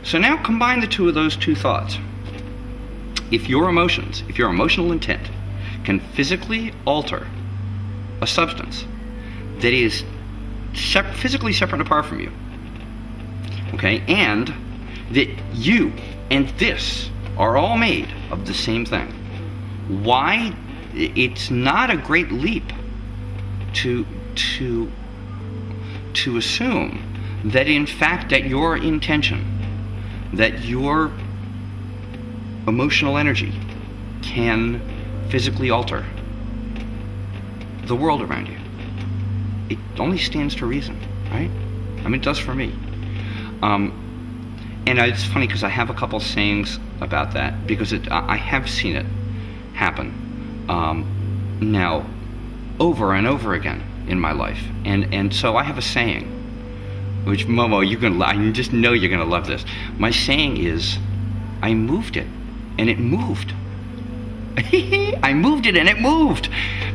So now combine the two of those two thoughts. If your emotions, if your emotional intent can physically alter a substance that is physically separate and apart from you, okay, and that you and this are all made of the same thing, why it's not a great leap to assume that in fact that your intention, that your emotional energy can physically alter the world around you. It only stands to reason, right? I mean, it does for me. And it's funny because I have a couple sayings about that, because I have seen it happen now over and over again in my life. And so I have a saying, which, Momo, I just know you're gonna love this. My saying is, I moved it, and it moved. I moved it and it moved.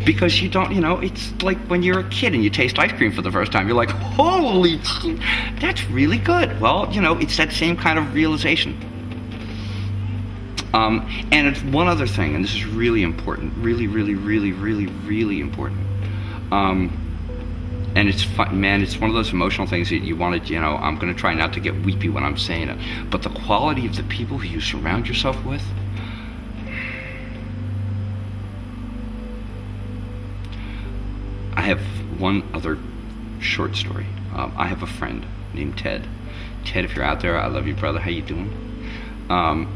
Because you don't, it's like when you're a kid and you taste ice cream for the first time. You're like, holy, that's really good. Well, it's that same kind of realization. And it's one other thing, and this is really important. Really, really, really, really, really important. And it's fun, man, it's one of those emotional things that you want to, I'm going to try not to get weepy when I'm saying it. But the quality of the people who you surround yourself with, I have one other short story. I have a friend named Ted. Ted, if you're out there, I love you, brother. How you doing? And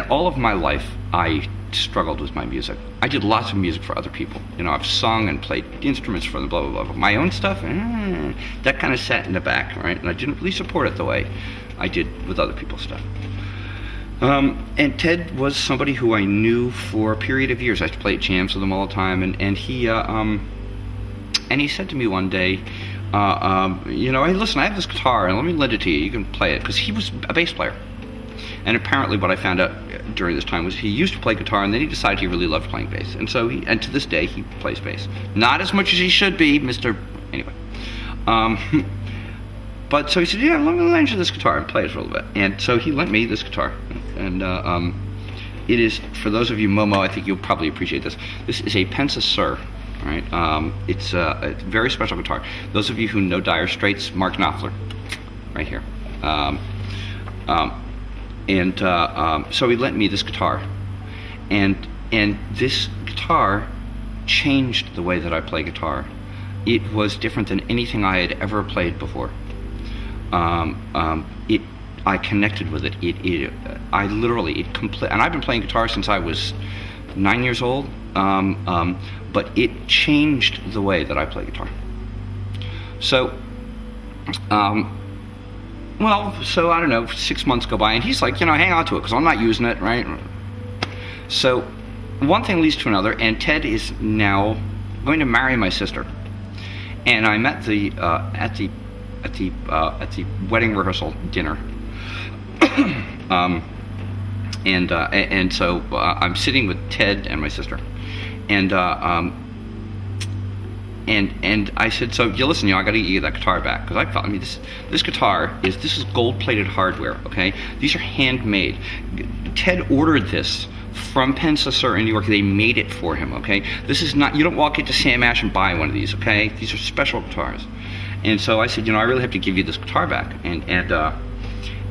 all of my life, I struggled with my music. I did lots of music for other people. I've sung and played instruments for them, blah, blah, blah. My own stuff, that kind of sat in the back, right? And I didn't really support it the way I did with other people's stuff. And Ted was somebody who I knew for a period of years. I used to play at jams with him all the time, and he said to me one day, hey, listen, I have this guitar, and let me lend it to you. You can play it, because he was a bass player. And apparently, what I found out during this time was he used to play guitar, and then he decided he really loved playing bass. And so, and to this day, he plays bass. Not as much as he should be, Mr. Anyway. But so he said, yeah, let me lend you this guitar and play it for a little bit. And so he lent me this guitar. And it is, for those of you Momo, I think you'll probably appreciate this. This is a Pensa Sur, right? It's a very special guitar. Those of you who know Dire Straits, Mark Knopfler, right here. So he lent me this guitar. And this guitar changed the way that I play guitar. It was different than anything I had ever played before. I connected with it. I literally, and I've been playing guitar since I was 9 years old, but it changed the way that I play guitar. So, so I don't know, 6 months go by, and he's like, hang on to it, because I'm not using it, right? So, one thing leads to another, and Ted is now going to marry my sister. And I met at the wedding rehearsal dinner, and so I'm sitting with Ted and my sister, and I said, so you listen, I got to get you that guitar back, because this guitar is gold-plated hardware, okay? These are handmade. Ted ordered this from Pensa Sur in New York. They made it for him, okay? This is not, you don't walk into Sam Ash and buy one of these, okay? These are special guitars. And so I said, I really have to give you this guitar back. And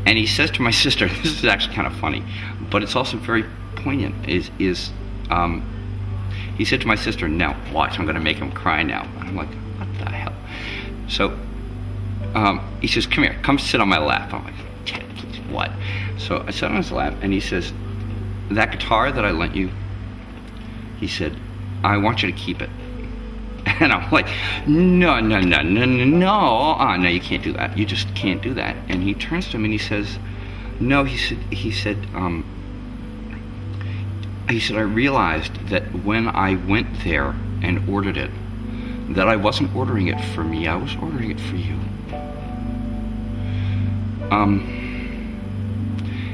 he says to my sister, this is actually kind of funny, but it's also very poignant, he said to my sister, now watch, I'm going to make him cry now. And I'm like, what the hell? So he says, come here, come sit on my lap. I'm like, Ted, please, what? So I sat on his lap, and he says, that guitar that I lent you, he said, I want you to keep it. And I'm like, no, you can't do that. You just can't do that. And he turns to him and he says, no, he said, I realized that when I went there and ordered it, that I wasn't ordering it for me, I was ordering it for you.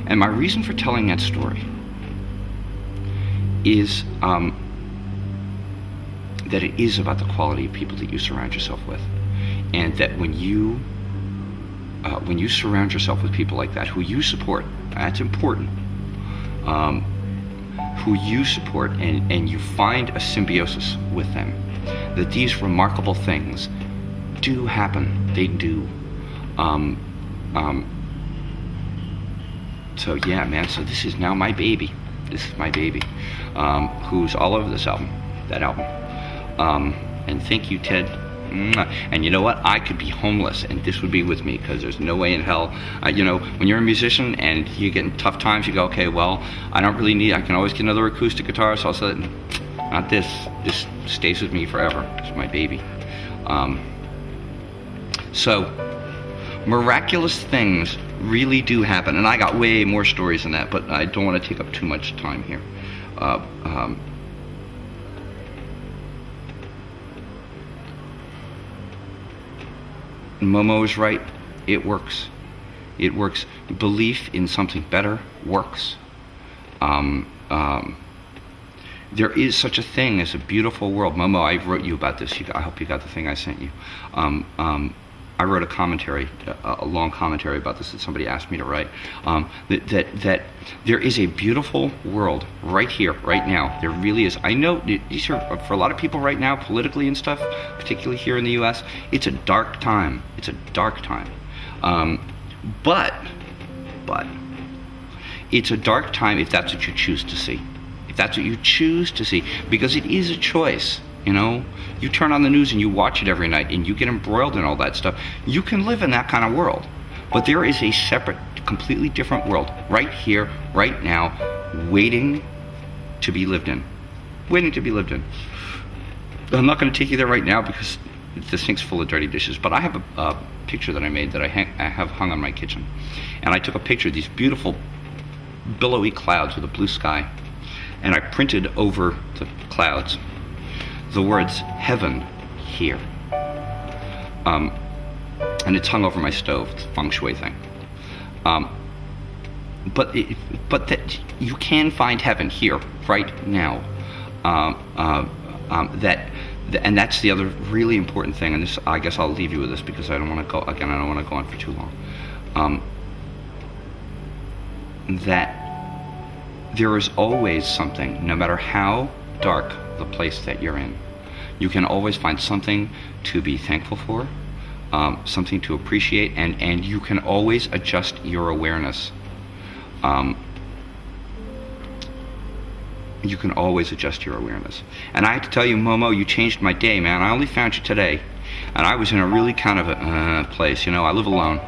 And my reason for telling that story is that it is about the quality of people that you surround yourself with, and that when you when you surround yourself with people like that, who you support, that's important, who you support, and you find a symbiosis with them, that these remarkable things do happen. They do. So yeah, man, so this is now my baby. This is my baby, who's all over this album, that album. And thank you, Ted. And you know what? I could be homeless and this would be with me, because there's no way in hell. You know, when you're a musician and you get in tough times, you go, okay, well, I can always get another acoustic guitar, so I'll say, not this. This stays with me forever. It's my baby. So, miraculous things really do happen, and I got way more stories than that, but I don't want to take up too much time here. Momo is right. It works. It works. Belief in something better works. There is such a thing as a beautiful world. Momo, I wrote you about this. I hope you got the thing I sent you. I wrote a commentary, a long commentary about this that somebody asked me to write. That there is a beautiful world right here, right now. There really is. I know these are, for a lot of people right now, politically and stuff, particularly here in the U.S., it's a dark time. It's a dark time. But it's a dark time if that's what you choose to see. If that's what you choose to see, because it is a choice. You know, you turn on the news and you watch it every night and you get embroiled in all that stuff. You can live in that kind of world. But there is a separate, completely different world right here, right now, waiting to be lived in. Waiting to be lived in. I'm not going to take you there right now because the sink's full of dirty dishes, but I have a picture that I made that I have hung on my kitchen. And I took a picture of these beautiful billowy clouds with a blue sky. And I printed over the clouds the words "heaven here," and it's hung over my stove. It's a feng shui thing. But that you can find heaven here, right now. And that's the other really important thing. And this, I guess, I'll leave you with this because I don't want to go again. I don't want to go on for too long. That there is always something, no matter how dark the place that you're in. You can always find something to be thankful for, something to appreciate, and you can always adjust your awareness. You can always adjust your awareness. And I have to tell you, Momo, you changed my day, man. I only found you today, and I was in a really kind of a place. You know, I live alone,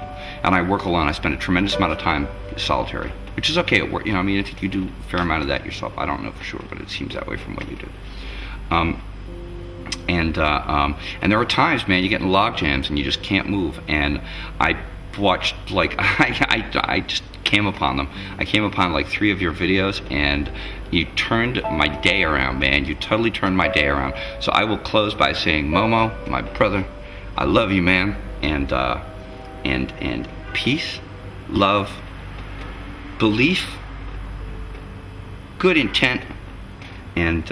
and I work alone. I spend a tremendous amount of time solitary, which is okay at work. You know, I mean, I think you do a fair amount of that yourself. I don't know for sure, but it seems that way from what you do. And there are times, man, you get in log jams and you just can't move. And I watched, like, I just came upon them. I came upon like 3 of your videos, and you turned my day around, man. You totally turned my day around. So I will close by saying, Momo, my brother, I love you, man. And peace, love, belief, good intent, and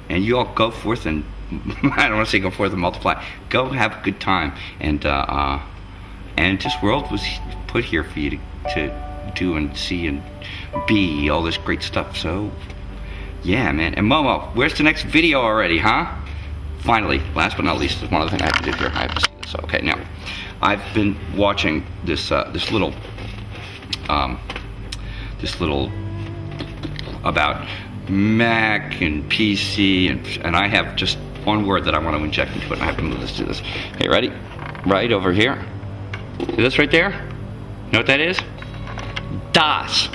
you all go forth and I don't want to say go forth and multiply. Go have a good time, and this world was put here for you to do and see and be all this great stuff. So yeah, man. And Momo, where's the next video already, huh? Finally, last but not least, is one other thing I have to do here. I have to see this. Okay, now I've been watching this little about Mac and PC, and I have just one word that I want to inject into it, and I have to move this to this. Okay, ready? Right over here. See this right there? You know what that is? Das.